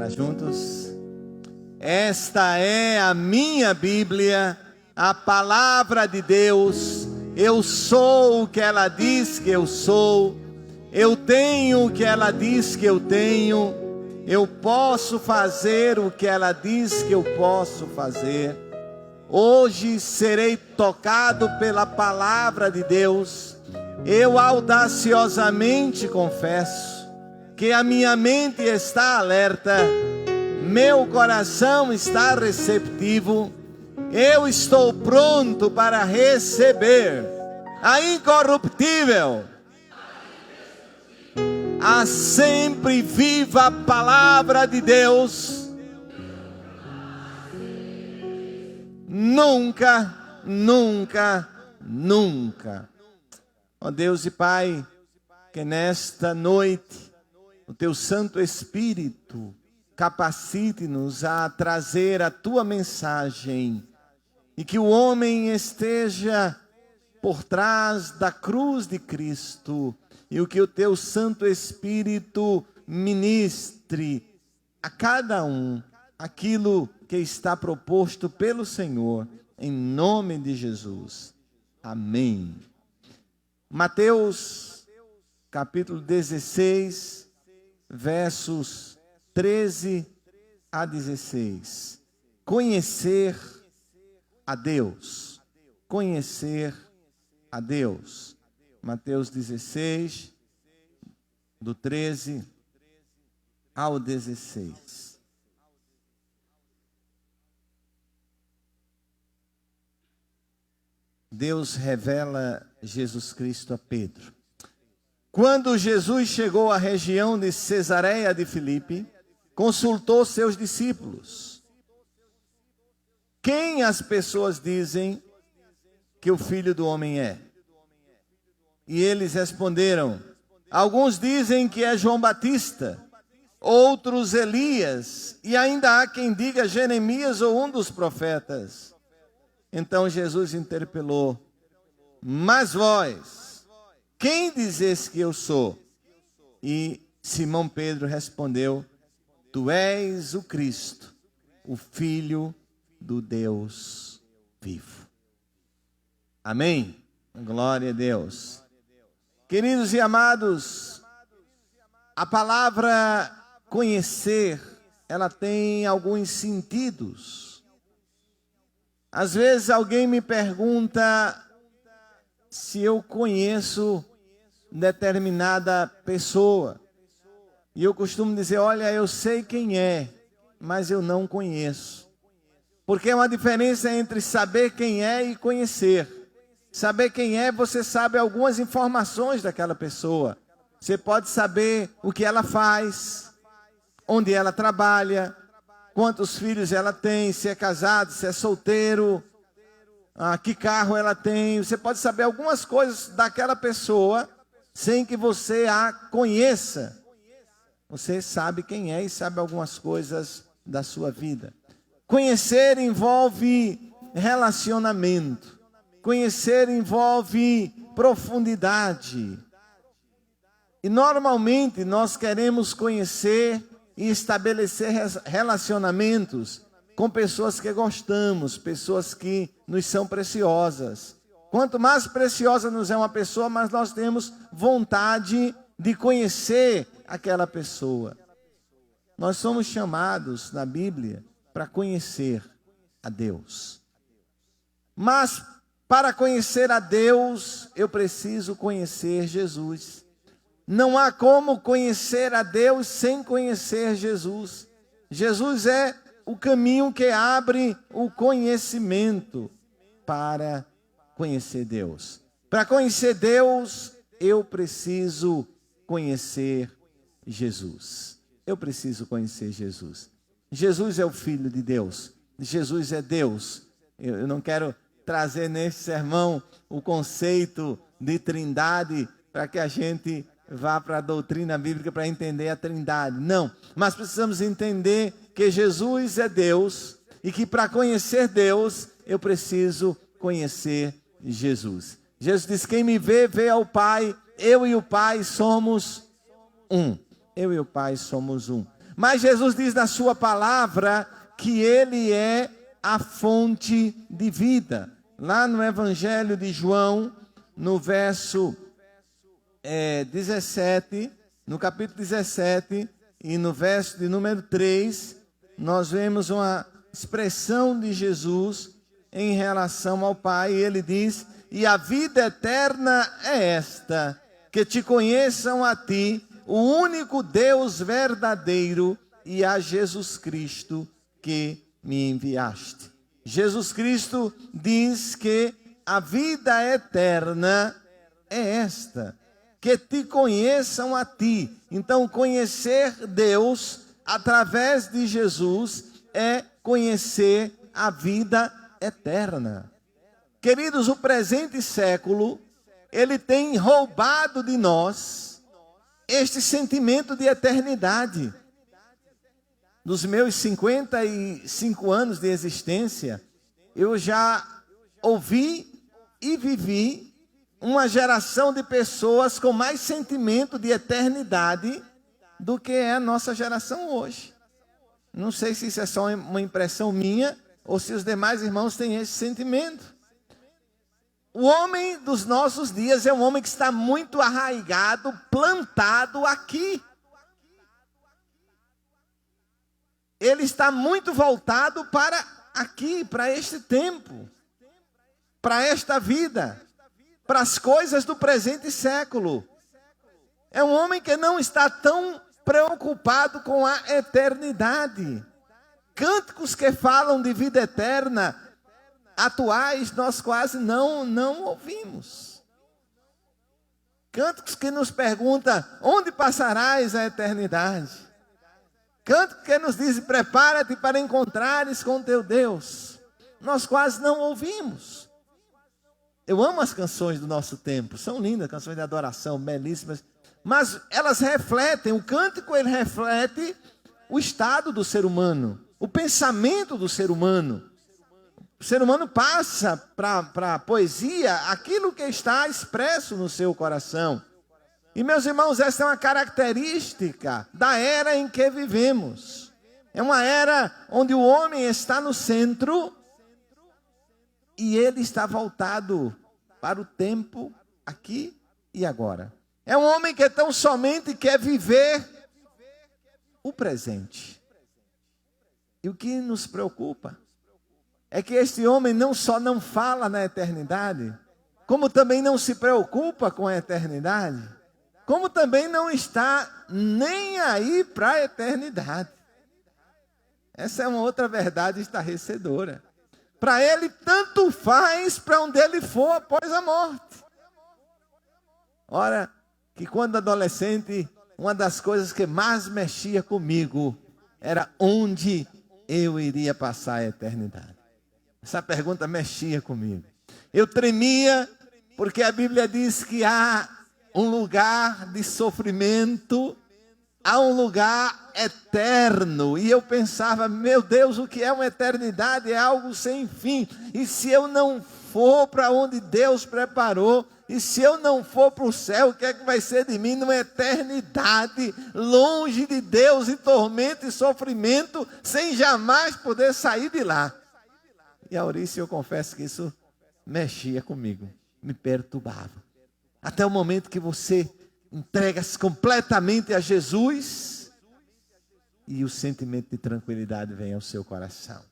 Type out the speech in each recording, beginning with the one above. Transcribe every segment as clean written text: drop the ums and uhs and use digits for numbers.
ela juntos? Esta é a minha Bíblia, a palavra de Deus. Eu sou o que ela diz que eu sou. Eu tenho o que ela diz que eu tenho. Eu posso fazer o que ela diz que eu posso fazer. Hoje serei tocado pela palavra de Deus. Eu audaciosamente confesso que a minha mente está alerta, meu coração está receptivo, eu estou pronto para receber a incorruptível, a sempre viva palavra de Deus. Nunca, nunca, nunca. Ó Deus e Pai, que nesta noite o Teu Santo Espírito capacite-nos a trazer a Tua mensagem e que o homem esteja por trás da cruz de Cristo e o que o Teu Santo Espírito ministre a cada um aquilo que está proposto pelo Senhor, em nome de Jesus. Amém. Mateus, capítulo 16, versos 13 a 16. Conhecer a Deus. Conhecer a Deus. Mateus 16, do 13 ao 16. Deus revela Jesus Cristo a Pedro. Quando Jesus chegou à região de Cesareia de Filipe, consultou seus discípulos. Quem as pessoas dizem que o Filho do Homem é? E eles responderam: alguns dizem que é João Batista, outros Elias, e ainda há quem diga Jeremias ou um dos profetas. Então Jesus interpelou: mas vós, quem dizes que eu sou? E Simão Pedro respondeu: tu és o Cristo, o Filho do Deus vivo. Amém? Glória a Deus. Queridos e amados, a palavra conhecer, ela tem alguns sentidos. Às vezes alguém me pergunta se eu conheço determinada pessoa. E eu costumo dizer: olha, eu sei quem é, mas eu não conheço. Porque é uma diferença entre saber quem é e conhecer. Saber quem é, você sabe algumas informações daquela pessoa. Você pode saber o que ela faz, onde ela trabalha, quantos filhos ela tem, se é casado, se é solteiro, que carro ela tem. Você pode saber algumas coisas daquela pessoa sem que você a conheça. Você sabe quem é e sabe algumas coisas da sua vida. Conhecer envolve relacionamento. Conhecer envolve profundidade. E normalmente nós queremos conhecer e estabelecer relacionamentos com pessoas que gostamos, pessoas que nos são preciosas. Quanto mais preciosa nos é uma pessoa, mais nós temos vontade de conhecer aquela pessoa. Nós somos chamados na Bíblia para conhecer a Deus. Mas para conhecer a Deus, eu preciso conhecer Jesus. Não há como conhecer a Deus sem conhecer Jesus. Jesus é o caminho que abre o conhecimento para conhecer Deus. Para conhecer Deus, eu preciso conhecer Jesus. Eu preciso conhecer Jesus. Jesus é o Filho de Deus. Jesus é Deus. Eu não quero trazer nesse sermão o conceito de trindade para que a gente vá para a doutrina bíblica para entender a trindade. Não, mas precisamos entender que Jesus é Deus e que para conhecer Deus eu preciso conhecer Jesus. Jesus diz: quem me vê, vê ao Pai. Eu e o Pai somos um. Eu e o Pai somos um. Mas Jesus diz na sua palavra que ele é a fonte de vida. Lá no Evangelho de João, no verso 17, no capítulo 17 e no verso de número 3, nós vemos uma expressão de Jesus em relação ao Pai. Ele diz: e a vida eterna é esta, que te conheçam a ti, o único Deus verdadeiro, e a Jesus Cristo que me enviaste. Jesus Cristo diz que a vida eterna é esta, que te conheçam a ti. Então, conhecer Deus através de Jesus é conhecer a vida eterna. Queridos, o presente século, ele tem roubado de nós este sentimento de eternidade. Nos meus 55 anos de existência, eu já ouvi e vivi uma geração de pessoas com mais sentimento de eternidade do que é a nossa geração hoje. Não sei se isso é só uma impressão minha ou se os demais irmãos têm esse sentimento. O homem dos nossos dias é um homem que está muito arraigado, plantado aqui. Ele está muito voltado para aqui, para este tempo, para esta vida, para as coisas do presente século. É um homem que não está tão preocupado com a eternidade. Cânticos que falam de vida eterna, atuais, nós quase não ouvimos. Cânticos que nos perguntam: onde passarás a eternidade? Cântico que nos diz: prepara-te para encontrares com teu Deus. Nós quase não ouvimos. Eu amo as canções do nosso tempo, são lindas, canções de adoração, belíssimas, mas elas refletem, o cântico ele reflete o estado do ser humano, o pensamento do ser humano. O ser humano passa para a poesia aquilo que está expresso no seu coração. E, meus irmãos, essa é uma característica da era em que vivemos. É uma era onde o homem está no centro e ele está voltado para o tempo aqui e agora. É um homem que tão somente quer viver o presente. E o que nos preocupa é que este homem não só não fala na eternidade, como também não se preocupa com a eternidade, como também não está nem aí para a eternidade. Essa é uma outra verdade estarrecedora. Para ele, tanto faz para onde ele for após a morte. Ora, que quando adolescente, uma das coisas que mais mexia comigo era onde eu iria passar a eternidade. Essa pergunta mexia comigo. Eu tremia, porque a Bíblia diz que há um lugar de sofrimento, há um lugar eterno. E eu pensava: meu Deus, o que é uma eternidade? É algo sem fim. E se eu não for para onde Deus preparou, e se eu não for para o céu, o que é que vai ser de mim numa eternidade, longe de Deus, em tormento e sofrimento, sem jamais poder sair de lá? E Aurice, eu confesso que isso mexia comigo, me perturbava. Até o momento que você entrega-se completamente a Jesus e o sentimento de tranquilidade vem ao seu coração.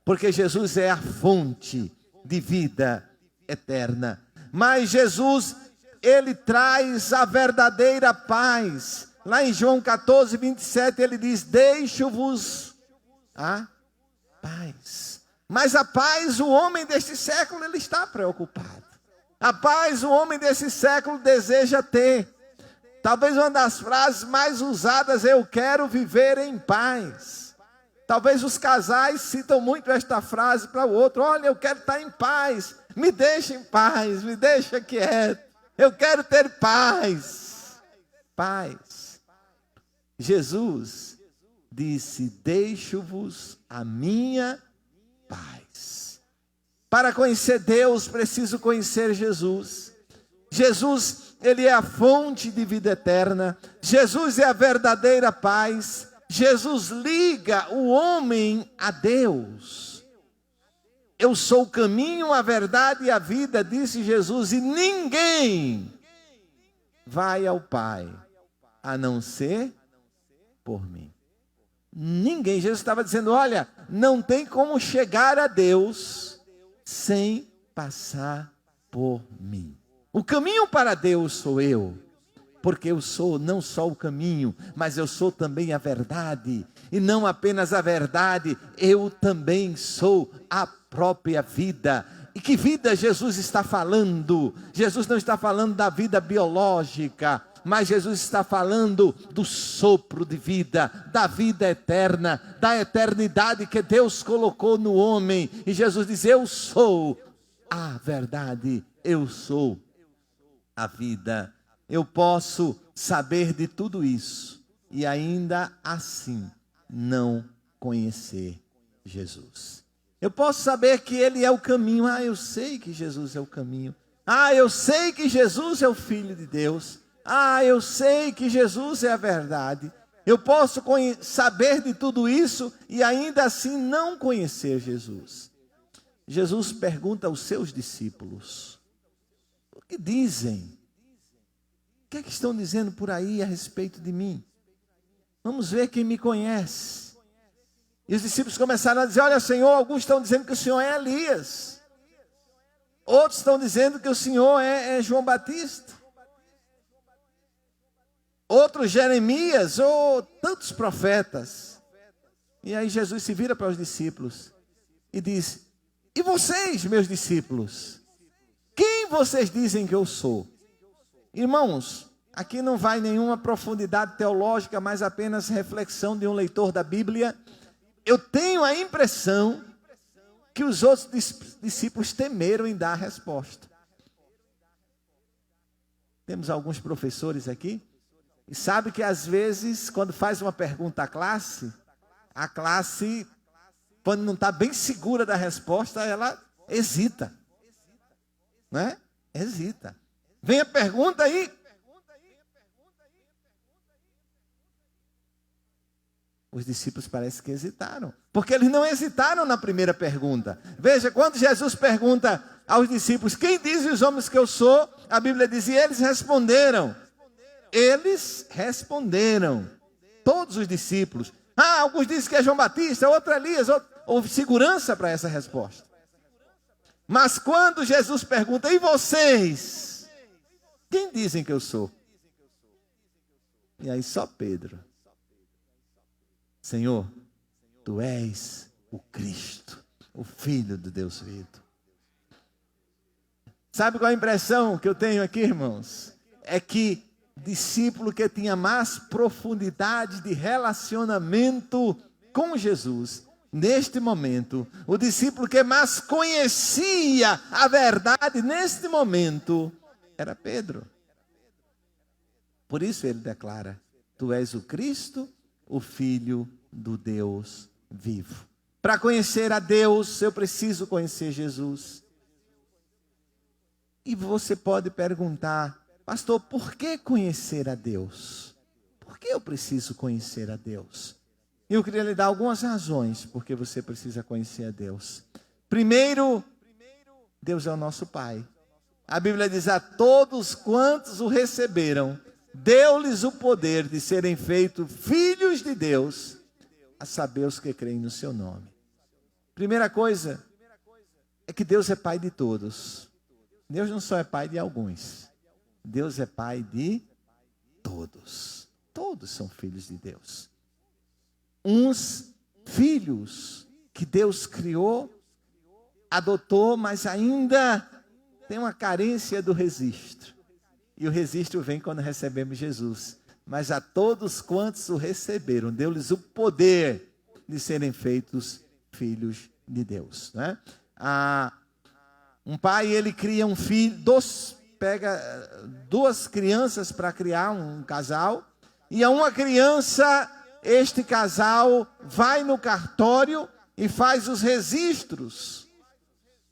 Porque Jesus é a fonte de vida eterna. Mas Jesus, ele traz a verdadeira paz. Lá em João 14, 27, ele diz: deixo-vos a paz. Mas a paz, o homem deste século, ele está preocupado. A paz, o homem desse século deseja ter. Talvez uma das frases mais usadas: eu quero viver em paz. Talvez os casais citam muito esta frase para o outro: olha, eu quero estar em paz, me deixa em paz, me deixa quieto, eu quero ter paz. Paz. Jesus disse: deixo-vos a minha paz. Para conhecer Deus, preciso conhecer Jesus. Jesus, ele é a fonte de vida eterna. Jesus é a verdadeira paz. Jesus liga o homem a Deus. Eu sou o caminho, a verdade e a vida, disse Jesus, e ninguém vai ao Pai, a não ser por mim. Ninguém. Jesus estava dizendo, olha, não tem como chegar a Deus sem passar por mim. O caminho para Deus sou eu, porque eu sou não só o caminho, mas eu sou também a verdade. E não apenas a verdade, eu também sou a própria vida. E que vida Jesus está falando? Jesus não está falando da vida biológica, mas Jesus está falando do sopro de vida, da vida eterna, da eternidade que Deus colocou no homem. E Jesus diz, eu sou a verdade, eu sou a vida. Eu posso saber de tudo isso e ainda assim não conhecer Jesus. Eu posso saber que Ele é o caminho. Eu sei que Jesus é o caminho. Eu sei que Jesus é o Filho de Deus. Eu sei que Jesus é a verdade. Eu posso saber de tudo isso e ainda assim não conhecer Jesus. Jesus pergunta aos seus discípulos, o que dizem? O que é que estão dizendo por aí a respeito de mim? Vamos ver quem me conhece. E os discípulos começaram a dizer, olha Senhor, alguns estão dizendo que o Senhor é Elias. Outros estão dizendo que o Senhor é João Batista. Outros Jeremias, ou tantos profetas. E aí Jesus se vira para os discípulos e diz, e vocês, meus discípulos, quem vocês dizem que eu sou? Irmãos, aqui não vai nenhuma profundidade teológica, mas apenas reflexão de um leitor da Bíblia. Eu tenho a impressão que os outros discípulos temeram em dar a resposta. Temos alguns professores aqui, e sabe que às vezes, quando faz uma pergunta à classe, a classe, quando não está bem segura da resposta, ela hesita. Não é? Hesita. Vem a pergunta aí. Os discípulos parece que hesitaram, porque eles não hesitaram na primeira pergunta. Veja, quando Jesus pergunta aos discípulos, quem dizem os homens que eu sou? A Bíblia diz, e eles responderam. Eles responderam, todos os discípulos. Alguns dizem que é João Batista, outro Elias, houve segurança para essa resposta. Mas quando Jesus pergunta, e vocês? Quem dizem que eu sou? E aí só Pedro. Senhor, Tu és o Cristo, o Filho do Deus vivo. Sabe qual a impressão que eu tenho aqui, irmãos? É que discípulo que tinha mais profundidade de relacionamento com Jesus, neste momento, o discípulo que mais conhecia a verdade neste momento, era Pedro. Por isso ele declara, Tu és o Cristo, o Filho do Deus vivo. Para conhecer a Deus, eu preciso conhecer Jesus. E você pode perguntar, pastor, por que conhecer a Deus? Por que eu preciso conhecer a Deus? Eu queria lhe dar algumas razões porque você precisa conhecer a Deus. Primeiro, Deus é o nosso Pai. A Bíblia diz, a todos quantos o receberam, deu-lhes o poder de serem feitos filhos de Deus, a saber os que creem no seu nome. Primeira coisa é que Deus é Pai de todos. Deus não só é Pai de alguns. Deus é Pai de todos. Todos são filhos de Deus. Uns filhos que Deus criou, adotou, mas ainda tem uma carência do registro. E o registro vem quando recebemos Jesus. Mas a todos quantos o receberam, deu-lhes o poder de serem feitos filhos de Deus. Né? Um pai, ele cria um filho, pega duas crianças para criar um casal. E a uma criança, este casal vai no cartório e faz os registros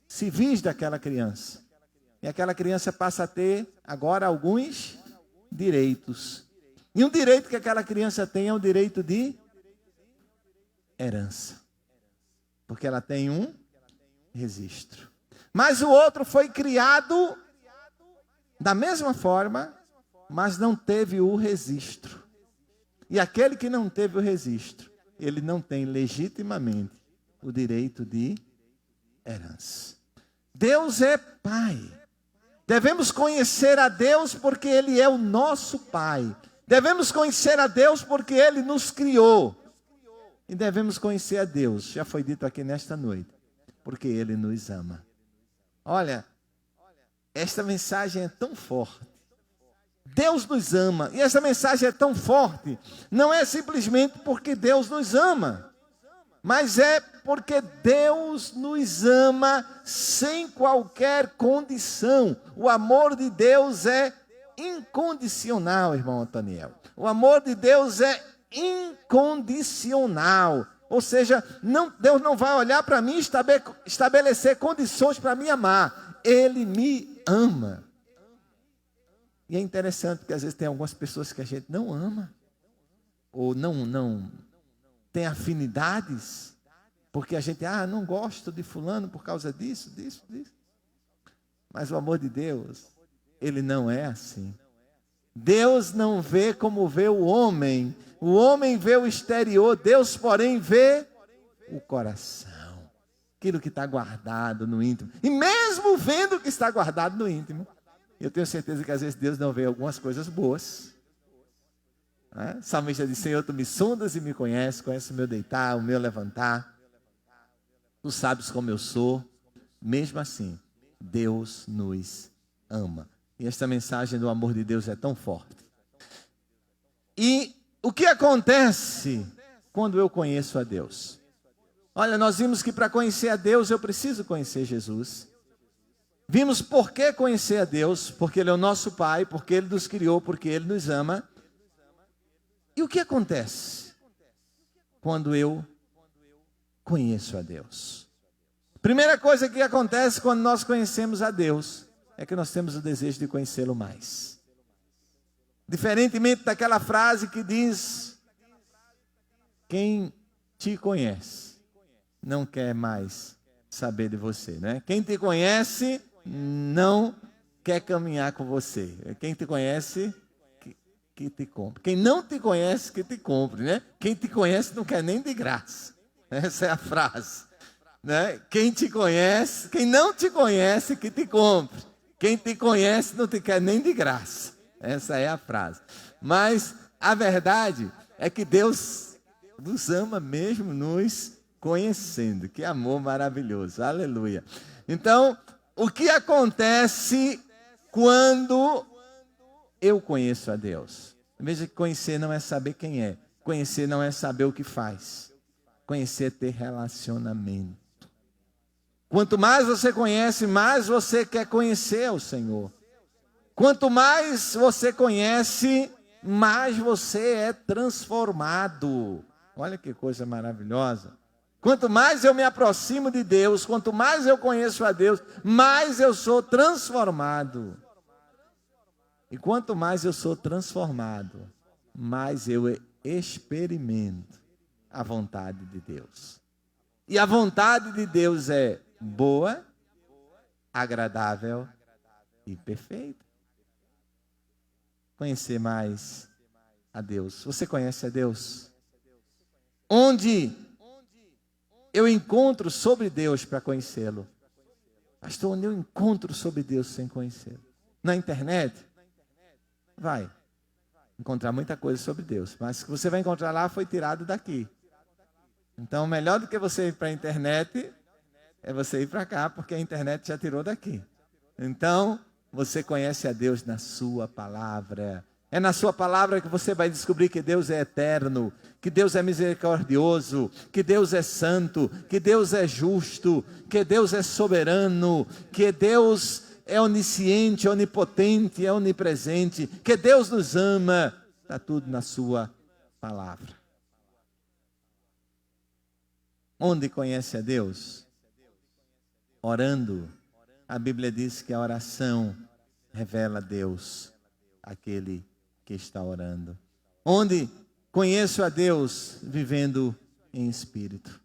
civis daquela criança. E aquela criança passa a ter agora alguns direitos. E um direito que aquela criança tem é o direito de herança, porque ela tem um registro. Mas o outro foi criado da mesma forma, mas não teve o registro. E aquele que não teve o registro, ele não tem legitimamente o direito de herança. Deus é Pai. Devemos conhecer a Deus porque Ele é o nosso Pai. Devemos conhecer a Deus porque Ele nos criou. E devemos conhecer a Deus, já foi dito aqui nesta noite, porque Ele nos ama. Olha, esta mensagem é tão forte. Deus nos ama. E essa mensagem é tão forte. Não é simplesmente porque Deus nos ama, mas é porque Deus nos ama sem qualquer condição. O amor de Deus é incondicional, irmão Antoniel. O amor de Deus é incondicional. Ou seja, Deus não vai olhar para mim e estabelecer condições para me amar. Ele me ama. E é interessante porque às vezes tem algumas pessoas que a gente não ama. Ou não tem afinidades. Porque a gente, não gosto de fulano por causa disso. Mas o amor de Deus, ele não é assim. Deus não vê como vê o homem. O homem vê o exterior, Deus, porém, vê o coração. Aquilo que está guardado no íntimo. E mesmo vendo o que está guardado no íntimo, eu tenho certeza que às vezes Deus não vê algumas coisas boas. O salmista diz: Senhor, tu me sondas e me conheces o meu deitar, o meu levantar. Tu sabes como eu sou. Mesmo assim, Deus nos ama. E esta mensagem do amor de Deus é tão forte. E o que acontece quando eu conheço a Deus? Olha, nós vimos que para conhecer a Deus eu preciso conhecer Jesus. Vimos por que conhecer a Deus, porque Ele é o nosso Pai, porque Ele nos criou, porque Ele nos ama. E o que acontece quando eu conheço a Deus? Primeira coisa que acontece quando nós conhecemos a Deus é que nós temos o desejo de conhecê-lo mais. Diferentemente daquela frase que diz: quem te conhece não quer mais saber de você, né? Quem te conhece não quer caminhar com você. Quem te conhece que te compre. Quem não te conhece que te compre, né? Quem te conhece não quer nem de graça. Essa é a frase, né? Quem te conhece, quem não te conhece que te compre. Quem te conhece não te quer nem de graça. Essa é a frase. Mas a verdade é que Deus nos ama mesmo nos conhecendo. Que amor maravilhoso. Aleluia. Então, o que acontece quando eu conheço a Deus? Veja que conhecer não é saber quem é. Conhecer não é saber o que faz. Conhecer é ter relacionamento. Quanto mais você conhece, mais você quer conhecer o Senhor. Quanto mais você conhece, mais você é transformado. Olha que coisa maravilhosa. Quanto mais eu me aproximo de Deus, quanto mais eu conheço a Deus, mais eu sou transformado. E quanto mais eu sou transformado, mais eu experimento a vontade de Deus. E a vontade de Deus é boa, agradável e perfeita. Conhecer mais a Deus. Você conhece a Deus? Onde eu encontro sobre Deus para conhecê-lo? Pastor, onde eu encontro sobre Deus sem conhecê-lo? Na internet? Vai encontrar muita coisa sobre Deus, mas o que você vai encontrar lá foi tirado daqui. Então, melhor do que você ir para a internet é você ir para cá, porque a internet já tirou daqui. Então, você conhece a Deus na sua palavra. É na sua palavra que você vai descobrir que Deus é eterno, que Deus é misericordioso, que Deus é santo, que Deus é justo, que Deus é soberano, que Deus é onisciente, onipotente, é onipresente, que Deus nos ama. Está tudo na sua palavra. Onde conhece a Deus? Orando. A Bíblia diz que a oração revela a Deus, aquele que está orando. Onde conheço a Deus? Vivendo em espírito.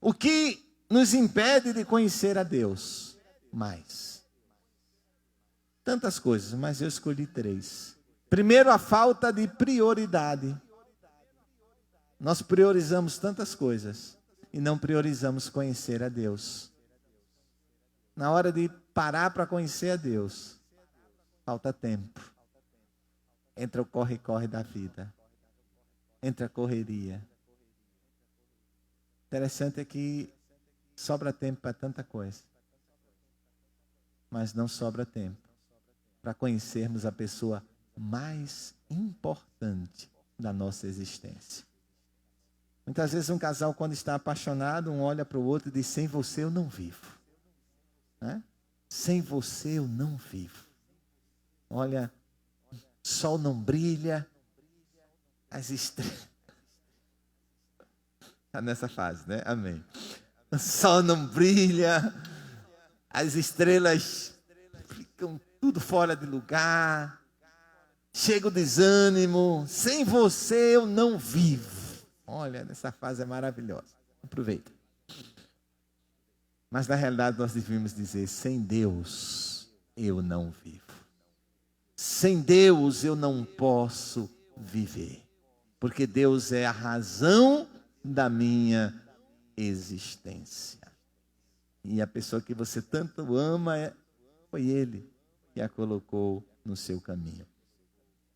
O que nos impede de conhecer a Deus mais? Tantas coisas, mas eu escolhi 3. Primeiro, a falta de prioridade. Nós priorizamos tantas coisas e não priorizamos conhecer a Deus. Na hora de parar para conhecer a Deus, falta tempo. Entra o corre-corre da vida. Entra a correria. Interessante é que sobra tempo para tanta coisa. Mas não sobra tempo para conhecermos a pessoa mais importante da nossa existência. Muitas vezes um casal, quando está apaixonado, um olha para o outro e diz: sem você eu não vivo. Né? Sem você eu não vivo. Olha, o sol não brilha, as estrelas... Está nessa fase, né? Amém. O sol não brilha, as estrelas ficam tudo fora de lugar, chega o desânimo, sem você eu não vivo. Olha, nessa fase é maravilhosa. Aproveita. Mas na realidade nós devíamos dizer: sem Deus eu não vivo. Sem Deus eu não posso viver. Porque Deus é a razão da minha existência. E a pessoa que você tanto ama, foi Ele que a colocou no seu caminho.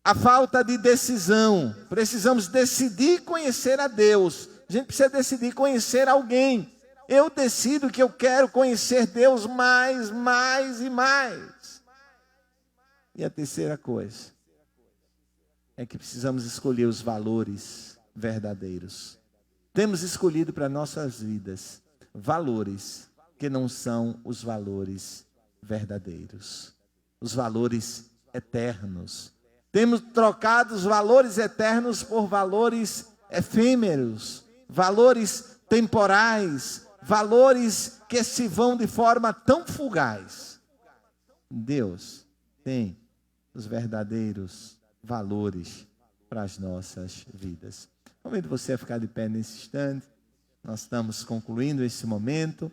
A falta de decisão. Precisamos decidir conhecer a Deus. A gente precisa decidir conhecer alguém. Eu decido que eu quero conhecer Deus mais e mais. E a terceira coisa é que precisamos escolher os valores verdadeiros. Temos escolhido para nossas vidas valores que não são os valores verdadeiros. Os valores eternos. Temos trocado os valores eternos por valores efêmeros, valores temporais, valores que se vão de forma tão fugaz. Deus tem os verdadeiros valores para as nossas vidas. Convido você a ficar de pé nesse instante. Nós estamos concluindo esse momento.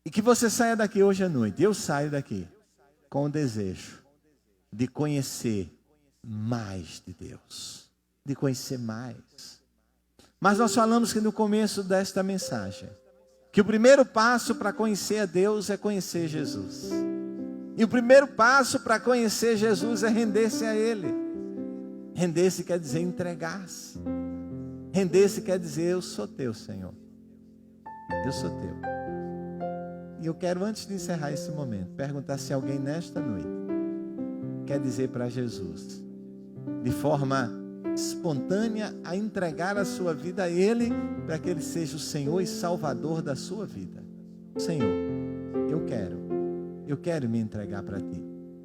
E que você saia daqui hoje à noite. Eu saio daqui com o desejo de conhecer mais de Deus. De conhecer mais. Mas nós falamos que no começo desta mensagem, que o primeiro passo para conhecer a Deus é conhecer Jesus. E o primeiro passo para conhecer Jesus é render-se a Ele. Render-se quer dizer entregar-se. Render-se quer dizer: eu sou teu, Senhor. Eu sou teu. E eu quero, antes de encerrar esse momento, perguntar se alguém nesta noite quer dizer para Jesus, de forma espontânea, a entregar a sua vida a Ele, para que Ele seja o Senhor e Salvador da sua vida. Senhor, eu quero me entregar para Ti.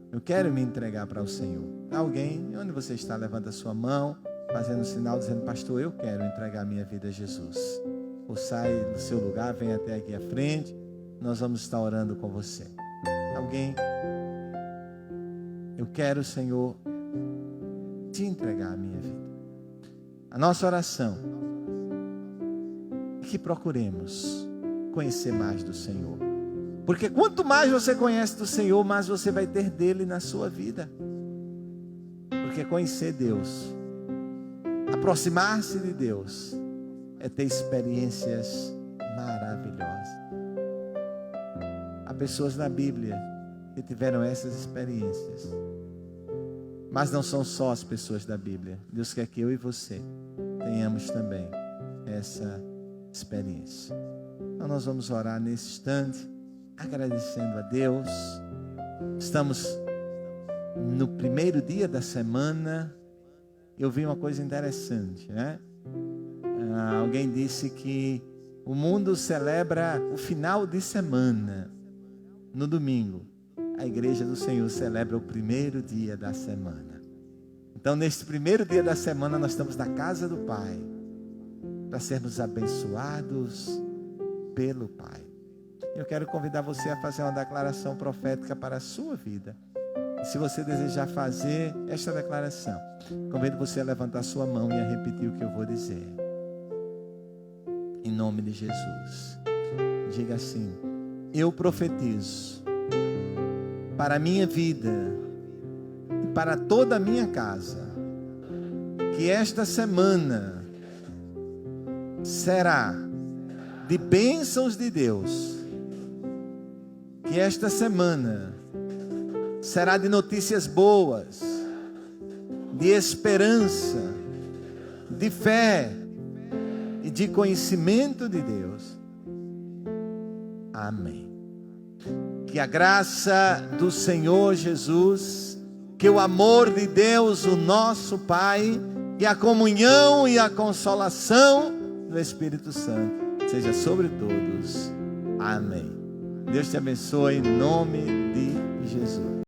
Eu quero me entregar para o Senhor. Alguém, onde você está, levanta a sua mão, fazendo um sinal, dizendo: pastor, eu quero entregar minha vida a Jesus. Ou sai do seu lugar, vem até aqui à frente, nós vamos estar orando com você. Alguém? Eu quero, Senhor, Te entregar a minha vida. A nossa oração é que procuremos conhecer mais do Senhor. Porque quanto mais você conhece do Senhor, mais você vai ter dele na sua vida. Porque conhecer Deus, aproximar-se de Deus, é ter experiências maravilhosas. Há pessoas na Bíblia que tiveram essas experiências. Mas não são só as pessoas da Bíblia. Deus quer que eu e você tenhamos também essa experiência. Então nós vamos orar nesse instante, agradecendo a Deus. Estamos no primeiro dia da semana. Eu vi uma coisa interessante, né? Alguém disse que o mundo celebra o final de semana. No domingo, a igreja do Senhor celebra o primeiro dia da semana. Então, neste primeiro dia da semana, nós estamos na casa do Pai, para sermos abençoados pelo Pai. Eu quero convidar você a fazer uma declaração profética para a sua vida. E se você desejar fazer esta declaração, convido você a levantar sua mão e a repetir o que eu vou dizer. Em nome de Jesus. Diga assim: eu profetizo para a minha vida e para toda a minha casa, que esta semana será de bênçãos de Deus, que esta semana será de notícias boas, de esperança, de fé e de conhecimento de Deus. Amém. Que a graça do Senhor Jesus, que o amor de Deus, o nosso Pai, e a comunhão e a consolação do Espírito Santo seja sobre todos. Amém. Deus te abençoe em nome de Jesus.